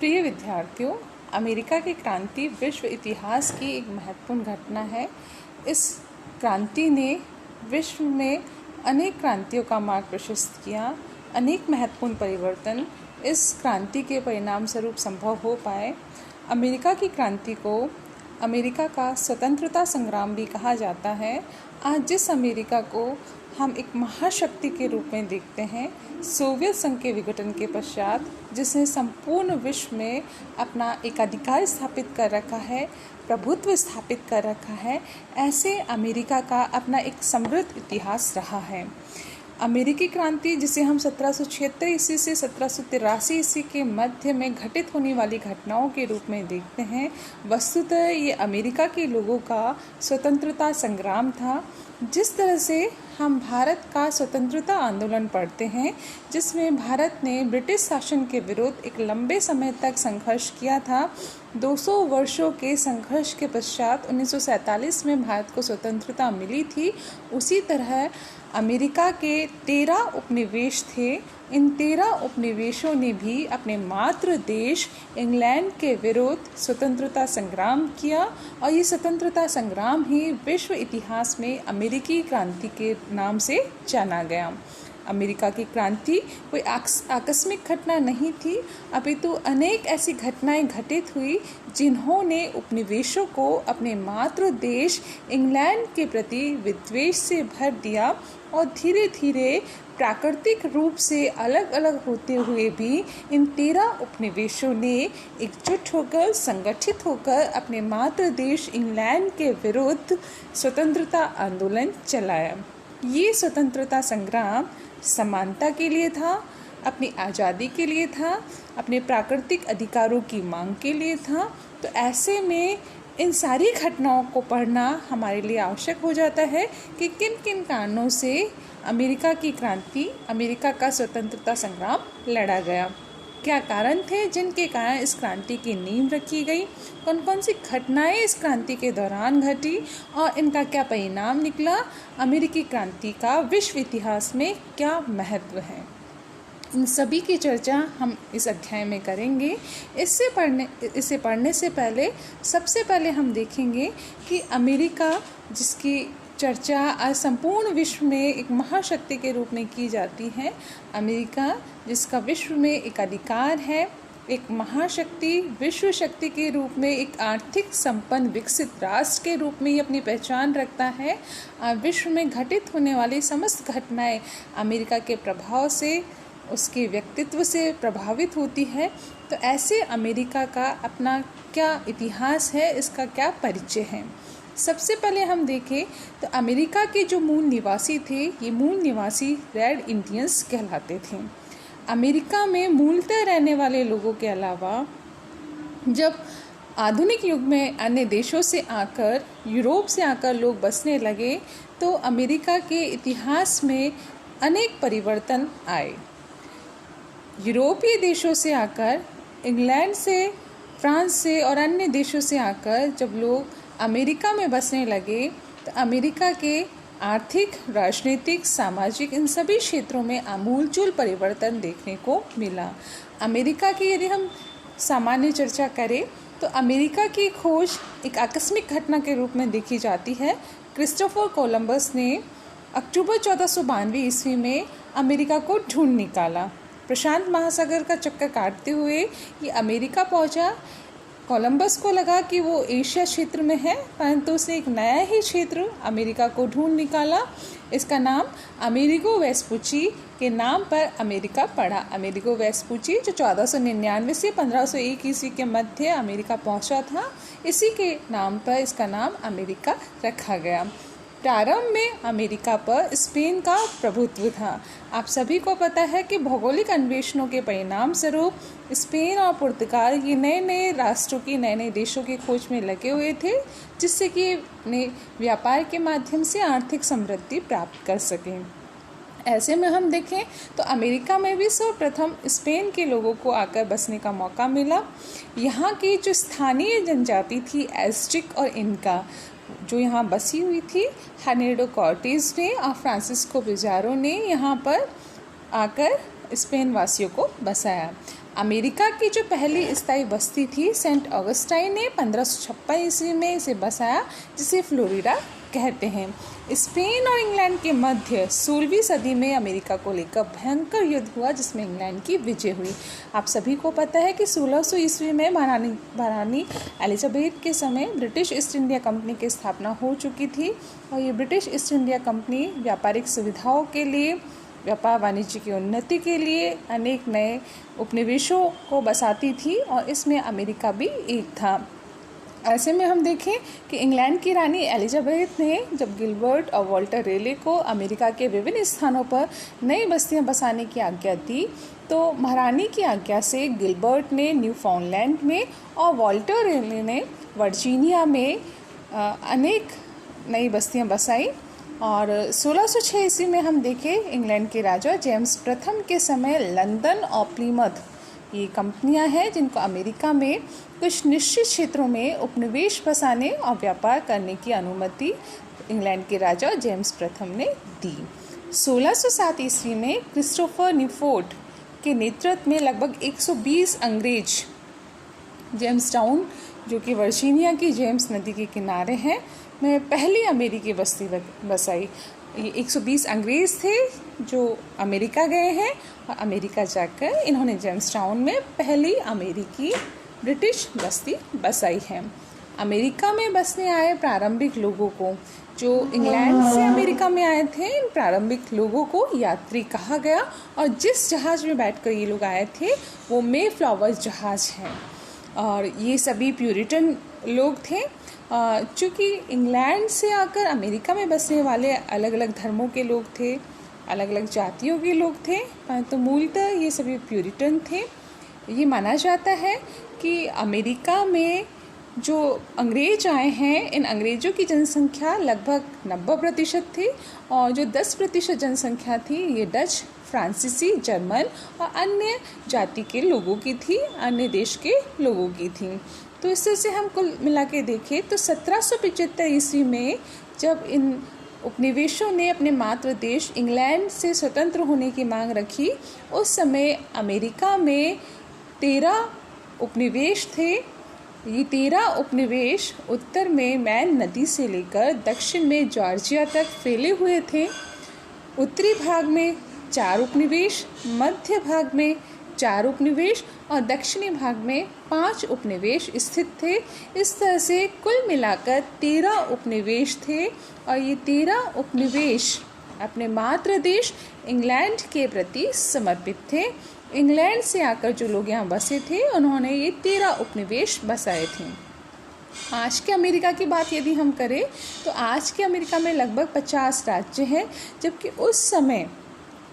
प्रिय विद्यार्थियों, अमेरिका की क्रांति विश्व इतिहास की एक महत्वपूर्ण घटना है। इस क्रांति ने विश्व में अनेक क्रांतियों का मार्ग प्रशस्त किया। अनेक महत्वपूर्ण परिवर्तन इस क्रांति के परिणाम स्वरूप संभव हो पाए। अमेरिका की क्रांति को अमेरिका का स्वतंत्रता संग्राम भी कहा जाता है। आज जिस अमेरिका को हम एक महाशक्ति के रूप में देखते हैं, सोवियत संघ के विघटन के पश्चात जिसने संपूर्ण विश्व में अपना एकाधिकार स्थापित कर रखा है, प्रभुत्व स्थापित कर रखा है, ऐसे अमेरिका का अपना एक समृद्ध इतिहास रहा है। अमेरिकी क्रांति, जिसे हम 1776 ईस्वी से 1783 ईस्वी के मध्य में घटित होने वाली घटनाओं के रूप में देखते हैं, वस्तुतः ये अमेरिका के लोगों का स्वतंत्रता संग्राम था। जिस तरह से हम भारत का स्वतंत्रता आंदोलन पढ़ते हैं, जिसमें भारत ने ब्रिटिश शासन के विरुद्ध एक लंबे समय तक संघर्ष किया था। 200 वर्षों के संघर्ष के पश्चात 1947 में भारत को स्वतंत्रता मिली थी। उसी तरह अमेरिका के 13 उपनिवेश थे। इन 13 उपनिवेशों ने भी अपने मातृ देश इंग्लैंड के विरुद्ध स्वतंत्रता संग्राम किया और ये स्वतंत्रता संग्राम ही विश्व इतिहास में अमेरिकी क्रांति के नाम से जाना गया। अमेरिका की क्रांति कोई आकस्मिक घटना नहीं थी, अपितु अनेक ऐसी घटनाएं घटित हुई जिन्होंने उपनिवेशों को अपने मातृ देश इंग्लैंड के प्रति विद्वेष से भर दिया और धीरे धीरे प्राकृतिक रूप से अलग अलग होते हुए भी इन 13 उपनिवेशों ने एकजुट होकर, संगठित होकर अपने मातृ देश इंग्लैंड के विरुद्ध स्वतंत्रता आंदोलन चलाया। ये स्वतंत्रता संग्राम समानता के लिए था, अपनी आज़ादी के लिए था, अपने प्राकृतिक अधिकारों की मांग के लिए था। तो ऐसे में इन सारी घटनाओं को पढ़ना हमारे लिए आवश्यक हो जाता है कि किन किन कारणों से अमेरिका की क्रांति, अमेरिका का स्वतंत्रता संग्राम लड़ा गया। क्या कारण थे जिनके कारण इस क्रांति की नींव रखी गई, कौन कौन सी घटनाएं इस क्रांति के दौरान घटी और इनका क्या परिणाम निकला, अमेरिकी क्रांति का विश्व इतिहास में क्या महत्व है, इन सभी की चर्चा हम इस अध्याय में करेंगे। इसे पढ़ने से पहले सबसे पहले हम देखेंगे कि अमेरिका, जिसकी चर्चा आज संपूर्ण विश्व में एक महाशक्ति के रूप में की जाती है, अमेरिका जिसका विश्व में एक अधिकार है, एक महाशक्ति, विश्व शक्ति के रूप में, एक आर्थिक संपन्न विकसित राष्ट्र के रूप में ही अपनी पहचान रखता है। विश्व में घटित होने वाली समस्त घटनाएं अमेरिका के प्रभाव से, उसके व्यक्तित्व से प्रभावित होती है। तो ऐसे अमेरिका का अपना क्या इतिहास है, इसका क्या परिचय है। सबसे पहले हम देखें तो अमेरिका के जो मूल निवासी थे, ये मूल निवासी रेड इंडियंस कहलाते थे। अमेरिका में मूलतः रहने वाले लोगों के अलावा जब आधुनिक युग में अन्य देशों से आकर, यूरोप से आकर लोग बसने लगे, तो अमेरिका के इतिहास में अनेक परिवर्तन आए। यूरोपीय देशों से आकर, इंग्लैंड से, फ्रांस से और अन्य देशों से आकर जब लोग अमेरिका में बसने लगे, तो अमेरिका के आर्थिक, राजनीतिक, सामाजिक, इन सभी क्षेत्रों में आमूलचूल परिवर्तन देखने को मिला। अमेरिका की यदि हम सामान्य चर्चा करें तो अमेरिका की खोज एक आकस्मिक घटना के रूप में देखी जाती है। क्रिस्टोफर कोलंबस ने अक्टूबर 1492 ईस्वी में अमेरिका को ढूंढ निकाला। प्रशांत महासागर का चक्कर काटते हुए ये अमेरिका पहुंचा। कोलंबस को लगा कि वो एशिया क्षेत्र में है, परंतु उसने एक नया ही क्षेत्र अमेरिका को ढूंढ निकाला। इसका नाम अमेरिगो वेस्पुची के नाम पर अमेरिका पड़ा। अमेरिगो वेस्पुची जो 1499 से 1501 ईस्वी के मध्य अमेरिका पहुंचा था, इसी के नाम पर इसका नाम अमेरिका रखा गया। प्रारंभ में अमेरिका पर स्पेन का प्रभुत्व था। आप सभी को पता है कि भौगोलिक अन्वेषणों के परिणाम स्वरूप स्पेन और पुर्तगाल ये नए नए राष्ट्रों की, नए नए देशों की खोज में लगे हुए थे, जिससे कि अपने व्यापार के माध्यम से आर्थिक समृद्धि प्राप्त कर सकें। ऐसे में हम देखें तो अमेरिका में भी सर्वप्रथम स्पेन के लोगों को आकर बसने का मौका मिला। यहाँ की जो स्थानीय जनजाति थी, एज़्टेक और इनका, जो यहाँ बसी हुई थी, हर्नांडो कॉर्टेज ने और फ्रांसिस्को पिज़ारो ने यहाँ पर आकर स्पेन वासियों को बसाया। अमेरिका की जो पहली स्थायी बस्ती थी सेंट ऑगस्टाइन ने 1556 ईस्वी में इसे बसाया, जिसे फ्लोरिडा कहते हैं। स्पेन और इंग्लैंड के मध्य 16वीं सदी में अमेरिका को लेकर भयंकर युद्ध हुआ, जिसमें इंग्लैंड की विजय हुई। आप सभी को पता है कि 1600 ईस्वी में महारानी एलिजाबेथ के समय ब्रिटिश ईस्ट इंडिया कंपनी की स्थापना हो चुकी थी, और ये ब्रिटिश ईस्ट इंडिया कंपनी व्यापारिक सुविधाओं के लिए, व्यापार वाणिज्य की उन्नति के लिए अनेक नए उपनिवेशों को बसाती थी, और इसमें अमेरिका भी एक था। ऐसे में हम देखें कि इंग्लैंड की रानी एलिजाबेथ ने जब गिलबर्ट और वॉल्टर रेले को अमेरिका के विभिन्न स्थानों पर नई बस्तियां बसाने की आज्ञा दी, तो महारानी की आज्ञा से गिलबर्ट ने न्यूफाउंडलैंड में और वॉल्टर रेले ने वर्जीनिया में अनेक नई बस्तियां बसाई। और 1606 ईस्वी में हम देखें इंग्लैंड के राजा जेम्स प्रथम के समय लंदन और प्लीमथ, ये कंपनियां हैं जिनको अमेरिका में कुछ निश्चित क्षेत्रों में उपनिवेश बसाने और व्यापार करने की अनुमति इंग्लैंड के राजा जेम्स प्रथम ने दी। 1607 ईस्वी में क्रिस्टोफर न्यूफोर्ट के नेतृत्व में लगभग 120 अंग्रेज जेम्सटाउन, जो कि वर्जीनिया की जेम्स नदी के किनारे है, में पहली अमेरिकी बस्ती बसाई। ये 120 अंग्रेज थे जो अमेरिका गए हैं, और अमेरिका जाकर इन्होंने जेम्सटाउन में पहली अमेरिकी ब्रिटिश बस्ती बसाई है। अमेरिका में बसने आए प्रारंभिक लोगों को, जो इंग्लैंड से अमेरिका में आए थे, इन प्रारंभिक लोगों को यात्री कहा गया, और जिस जहाज़ में बैठकर ये लोग आए थे वो मेफ्लावर जहाज़ है, और ये सभी प्यूरिटन लोग थे। चूँकि इंग्लैंड से आकर अमेरिका में बसने वाले अलग अलग धर्मों के लोग थे, अलग अलग जातियों के लोग थे, तो मूलतः ये सभी प्यूरिटन थे। ये माना जाता है कि अमेरिका में जो अंग्रेज आए हैं, इन अंग्रेज़ों की जनसंख्या लगभग 90% थी, और जो 10% जनसंख्या थी ये डच, फ्रांसीसी, जर्मन और अन्य जाति के लोगों की थी, अन्य देश के लोगों की थी। तो इस तरह से हम कुल मिला के देखें तो 1775 ईस्वी में जब इन उपनिवेशों ने अपने मातृ देश इंग्लैंड से स्वतंत्र होने की मांग रखी, उस समय अमेरिका में 13 उपनिवेश थे। ये 13 उपनिवेश उत्तर में मैन नदी से लेकर दक्षिण में जॉर्जिया तक फैले हुए थे। उत्तरी भाग में 4 उपनिवेश, मध्य भाग में 4 उपनिवेश और दक्षिणी भाग में 5 उपनिवेश स्थित थे। इस तरह से कुल मिलाकर 13 उपनिवेश थे, और ये 13 उपनिवेश अपने मातृ देश इंग्लैंड के प्रति समर्पित थे। इंग्लैंड से आकर जो लोग यहाँ बसे थे उन्होंने ये 13 उपनिवेश बसाए थे। आज के अमेरिका की बात यदि हम करें तो आज के अमेरिका में लगभग 50 राज्य हैं, जबकि उस समय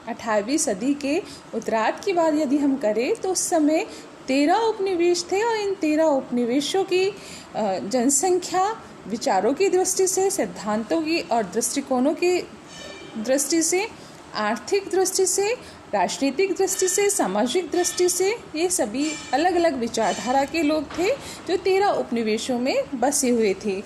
18वीं सदी के उत्तरार्ध की बात यदि हम करें तो उस समय 13 उपनिवेश थे, और इन 13 उपनिवेशों की जनसंख्या विचारों की दृष्टि से, सिद्धांतों की और दृष्टिकोणों की दृष्टि से, आर्थिक दृष्टि से, राजनीतिक दृष्टि से, सामाजिक दृष्टि से, ये सभी अलग अलग विचारधारा के लोग थे जो 13 उपनिवेशों में बसे हुए थे।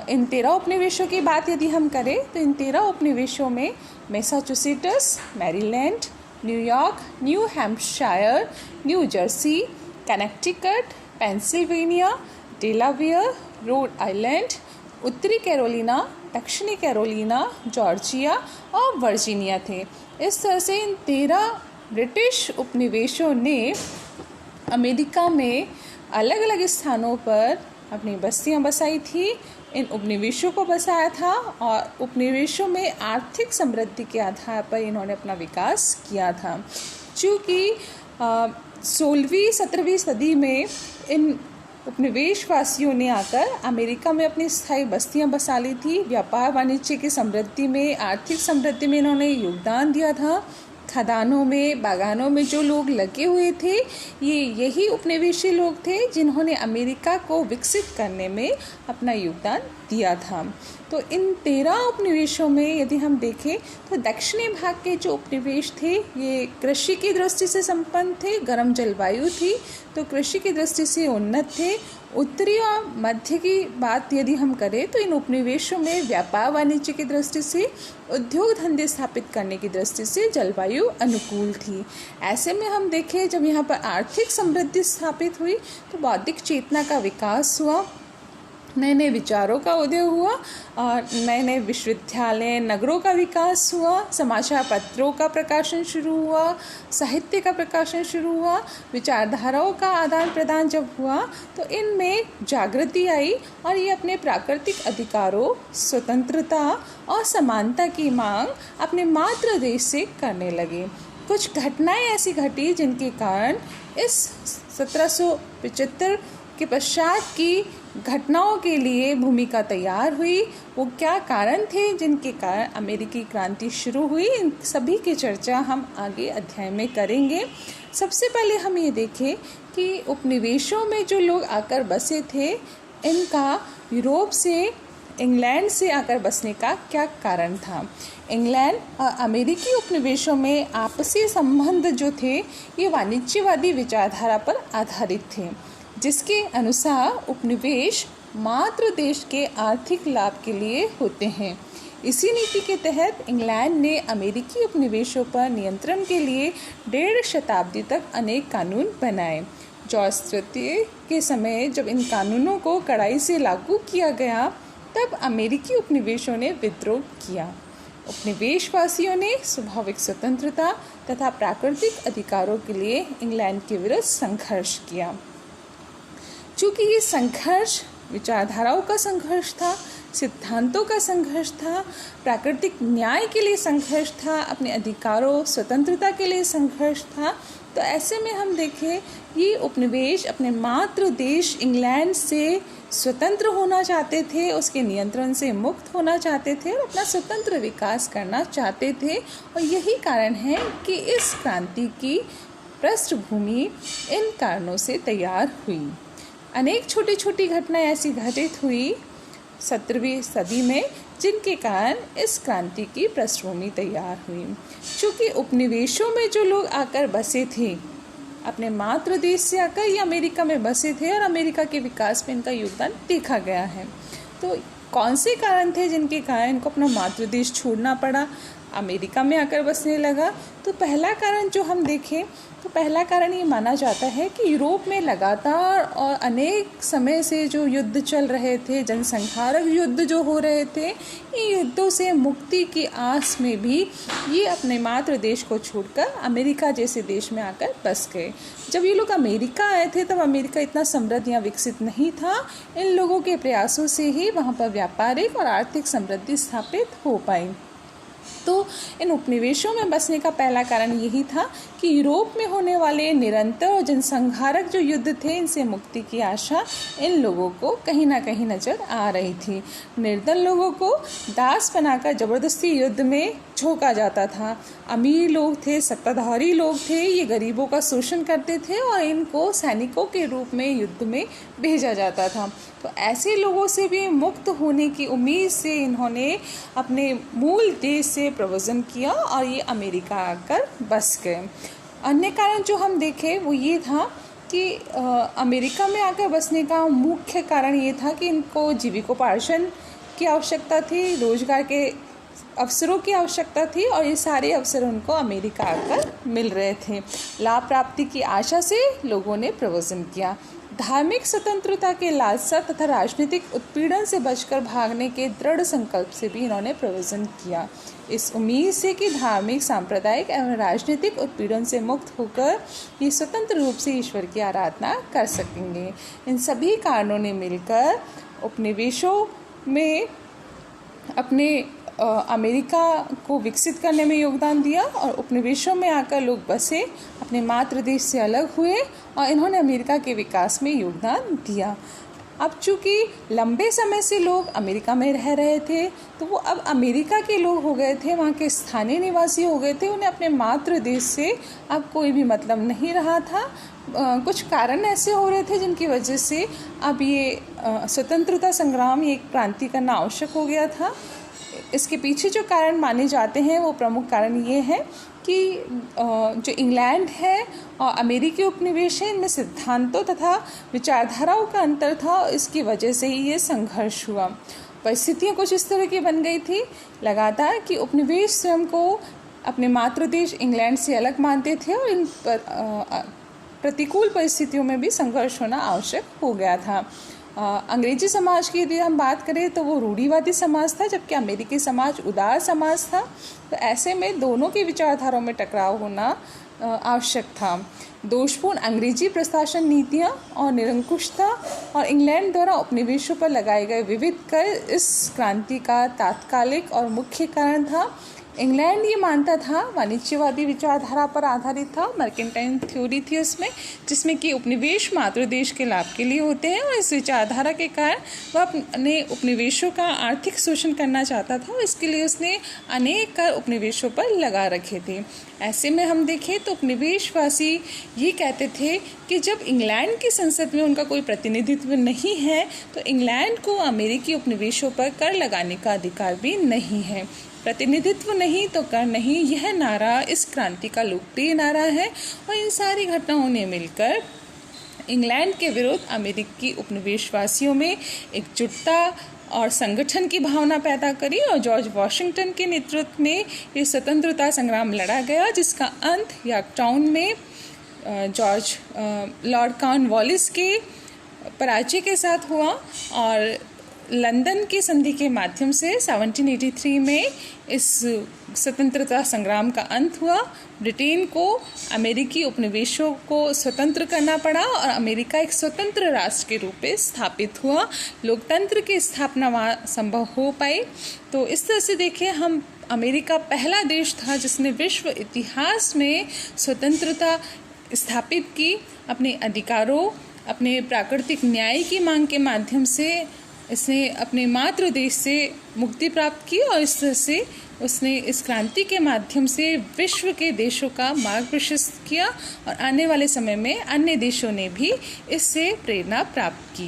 इन 13 उपनिवेशों की बात यदि हम करें तो इन 13 उपनिवेशों में Massachusetts, Maryland, New York, new Hampshire, new Jersey, Connecticut, Pennsylvania, Delaware, Rhode Island, उत्तरी कैरोलिना, दक्षिणी कैरोलिना, जॉर्जिया और वर्जीनिया थे। इस तरह से इन 13 ब्रिटिश उपनिवेशों ने अमेरिका में अलग अलग स्थानों पर अपनी बस्तियां बसाई थी, इन उपनिवेशों को बसाया था, और उपनिवेशों में आर्थिक समृद्धि के आधार पर इन्होंने अपना विकास किया था। चूँकि 16वीं 17वीं सदी में इन उपनिवेशवासियों ने आकर अमेरिका में अपनी स्थायी बस्तियां बसा ली थी। व्यापार वाणिज्य की समृद्धि में, आर्थिक समृद्धि में इन्होंने योगदान दिया था। खदानों में, बागानों में जो लोग लगे हुए थे, यही उपनिवेशी लोग थे जिन्होंने अमेरिका को विकसित करने में अपना योगदान दिया था। तो इन 13 उपनिवेशों में यदि हम देखें तो दक्षिणी भाग के जो उपनिवेश थे ये कृषि की दृष्टि से संपन्न थे, गर्म जलवायु थी तो कृषि की दृष्टि से उन्नत थे। उत्तरी और मध्य की बात यदि हम करें तो इन उपनिवेशों में व्यापार वाणिज्य की दृष्टि से, उद्योग धंधे स्थापित करने की दृष्टि से जलवायु अनुकूल थी। ऐसे में हम देखें जब यहाँ पर आर्थिक समृद्धि स्थापित हुई तो बौद्धिक चेतना का विकास हुआ, नए नए विचारों का उदय हुआ और नए नए विश्वविद्यालय, नगरों का विकास हुआ, समाचार पत्रों का प्रकाशन शुरू हुआ, साहित्य का प्रकाशन शुरू हुआ, विचारधाराओं का आदान प्रदान जब हुआ तो इनमें जागृति आई और ये अपने प्राकृतिक अधिकारों, स्वतंत्रता और समानता की मांग अपने मातृ देश से करने लगे। कुछ घटनाएं ऐसी घटी जिनके कारण इस 1775 के पश्चात की घटनाओं के लिए भूमिका तैयार हुई। वो क्या कारण थे जिनके कारण अमेरिकी क्रांति शुरू हुई, इन सभी की चर्चा हम आगे अध्याय में करेंगे। सबसे पहले हम ये देखें कि उपनिवेशों में जो लोग आकर बसे थे इनका यूरोप से, इंग्लैंड से आकर बसने का क्या कारण था। इंग्लैंड और अमेरिकी उपनिवेशों में आपसी संबंध जो थे ये वाणिज्यवादी विचारधारा पर आधारित थे, जिसके अनुसार उपनिवेश मातृ देश के आर्थिक लाभ के लिए होते हैं। इसी नीति के तहत इंग्लैंड ने अमेरिकी उपनिवेशों पर नियंत्रण के लिए 1.5 शताब्दी तक अनेक कानून बनाए। जॉर्ज तृतीय के समय जब इन कानूनों को कड़ाई से लागू किया गया तब अमेरिकी उपनिवेशों ने विद्रोह किया। उपनिवेशवासियों ने स्वाभाविक स्वतंत्रता तथा प्राकृतिक अधिकारों के लिए इंग्लैंड के विरुद्ध संघर्ष किया। चूँकि ये संघर्ष विचारधाराओं का संघर्ष था, सिद्धांतों का संघर्ष था, प्राकृतिक न्याय के लिए संघर्ष था, अपने अधिकारों, स्वतंत्रता के लिए संघर्ष था, तो ऐसे में हम देखें ये उपनिवेश अपने मातृ देश इंग्लैंड से स्वतंत्र होना चाहते थे, उसके नियंत्रण से मुक्त होना चाहते थे और अपना स्वतंत्र विकास करना चाहते थे। और यही कारण है कि इस क्रांति की पृष्ठभूमि इन कारणों से तैयार हुई। अनेक छोटी छोटी घटनाएं ऐसी घटित हुई 17वीं सदी में जिनके कारण इस क्रांति की पृष्ठभूमि तैयार हुई। चूँकि उपनिवेशों में जो लोग आकर बसे थे अपने मातृ देश से आकर ये अमेरिका में बसे थे और अमेरिका के विकास में इनका योगदान देखा गया है। तो कौन से कारण थे जिनके कारण इनको अपना मातृ देश छोड़ना पड़ा, अमेरिका में आकर बसने लगा। तो पहला कारण जो हम देखें तो पहला कारण ये माना जाता है कि यूरोप में लगातार और अनेक समय से जो युद्ध चल रहे थे, जनसंहारक युद्ध जो हो रहे थे, इन युद्धों से मुक्ति की आस में भी ये अपने मातृ देश को छोड़कर अमेरिका जैसे देश में आकर बस गए। जब ये लोग अमेरिका आए थे तब अमेरिका इतना समृद्ध या विकसित नहीं था। इन लोगों के प्रयासों से ही वहाँ पर व्यापारिक और आर्थिक समृद्धि स्थापित हो पाई। तो इन उपनिवेशों में बसने का पहला कारण यही था कि यूरोप में होने वाले निरंतर और जनसंहारक जो युद्ध थे इनसे मुक्ति की आशा इन लोगों को कहीं ना कहीं नजर आ रही थी। निर्धन लोगों को दास बनाकर जबरदस्ती युद्ध में झोंका जाता था। अमीर लोग थे, सत्ताधारी लोग थे, ये गरीबों का शोषण करते थे और इनको सैनिकों के रूप में युद्ध में भेजा जाता था। तो ऐसे लोगों से भी मुक्त होने की उम्मीद से इन्होंने अपने मूल देश से प्रव्रजन किया और ये अमेरिका आकर बस गए। अन्य कारण जो हम देखें वो ये था कि अमेरिका में आकर बसने का मुख्य कारण ये था कि इनको जीविकोपार्जन की आवश्यकता थी, रोजगार के अवसरों की आवश्यकता थी और ये सारे अवसर उनको अमेरिका आकर मिल रहे थे। लाभ प्राप्ति की आशा से लोगों ने प्रव्रजन किया। धार्मिक स्वतंत्रता के लालसा तथा राजनीतिक उत्पीड़न से बचकर भागने के दृढ़ संकल्प से भी इन्होंने प्रव्रजन किया। इस उम्मीद से कि धार्मिक, सांप्रदायिक एवं राजनीतिक उत्पीड़न से मुक्त होकर ये स्वतंत्र रूप से ईश्वर की आराधना कर सकेंगे। इन सभी कारणों ने मिलकर उपनिवेशों में अपने अमेरिका को विकसित करने में योगदान दिया और उपनिवेशों में आकर लोग बसे, अपने मातृ देश से अलग हुए और इन्होंने अमेरिका के विकास में योगदान दिया। अब चूँकि लंबे समय से लोग अमेरिका में रह रहे थे, तो वो अब अमेरिका के लोग हो गए थे, वहाँ के स्थानीय निवासी हो गए थे। उन्हें अपने मातृ देश से अब कोई भी मतलब नहीं रहा था। कुछ कारण ऐसे हो रहे थे जिनकी वजह से अब ये स्वतंत्रता संग्राम, ये क्रांति करना आवश्यक हो गया था। इसके पीछे जो कारण माने जाते हैं वो प्रमुख कारण ये है कि जो इंग्लैंड है और अमेरिकी उपनिवेश है, इनमें सिद्धांतों तथा विचारधाराओं का अंतर था। इसकी वजह से ही ये संघर्ष हुआ। परिस्थितियाँ कुछ इस तरह की बन गई थी लगातार कि उपनिवेश स्वयं को अपने मातृदेश इंग्लैंड से अलग मानते थे और इन प्रतिकूल परिस्थितियों में भी संघर्ष होना आवश्यक हो गया था। अंग्रेजी समाज की यदि हम बात करें तो वो रूढ़िवादी समाज था, जबकि अमेरिकी समाज उदार समाज था। तो ऐसे में दोनों की विचारधाराओं में टकराव होना आवश्यक था। दोषपूर्ण अंग्रेजी प्रशासन नीतियाँ और निरंकुशता और इंग्लैंड द्वारा उपनिवेशों पर लगाए गए विविध कर इस क्रांति का तात्कालिक और मुख्य कारण था। इंग्लैंड ये मानता था, वाणिज्यवादी विचारधारा पर आधारित था, मर्केंटाइल थ्योरी थी उसमें, जिसमें कि उपनिवेश मातृदेश के लाभ के लिए होते हैं, और इस विचारधारा के कारण वह अपने उपनिवेशों का आर्थिक शोषण करना चाहता था। इसके लिए उसने अनेक कर उपनिवेशों पर लगा रखे थे। ऐसे में हम देखें तो उपनिवेशवासी ये कहते थे कि जब इंग्लैंड की संसद में उनका कोई प्रतिनिधित्व नहीं है, तो इंग्लैंड को अमेरिकी उपनिवेशों पर कर लगाने का अधिकार भी नहीं है। प्रतिनिधित्व नहीं तो कर नहीं, यह नारा इस क्रांति का लोकप्रिय नारा है। और इन सारी घटनाओं ने मिलकर इंग्लैंड के विरुद्ध अमेरिकी उपनिवेशवासियों में एकजुटता और संगठन की भावना पैदा करी, और जॉर्ज वॉशिंगटन के नेतृत्व में ये स्वतंत्रता संग्राम लड़ा गया, जिसका अंत यॉर्कटाउन में लॉर्ड कॉर्नवालिस के पराजय के साथ हुआ, और लंदन की संधि के माध्यम से 1783 में इस स्वतंत्रता संग्राम का अंत हुआ। ब्रिटेन को अमेरिकी उपनिवेशों को स्वतंत्र करना पड़ा और अमेरिका एक स्वतंत्र राष्ट्र के रूप में स्थापित हुआ। लोकतंत्र की स्थापना वहाँ संभव हो पाई। तो इस तरह से देखें, हम अमेरिका पहला देश था जिसने विश्व इतिहास में स्वतंत्रता स्थापित की। अपने अधिकारों, अपने प्राकृतिक न्याय की मांग के माध्यम से इसने अपने मातृ देश से मुक्ति प्राप्त की, और इस तरह से उसने इस क्रांति के माध्यम से विश्व के देशों का मार्ग प्रशस्त किया, और आने वाले समय में अन्य देशों ने भी इससे प्रेरणा प्राप्त की।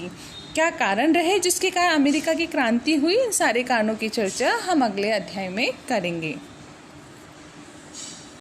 क्या कारण रहे जिसके कारण अमेरिका की क्रांति हुई, इन सारे कारणों की चर्चा हम अगले अध्याय में करेंगे।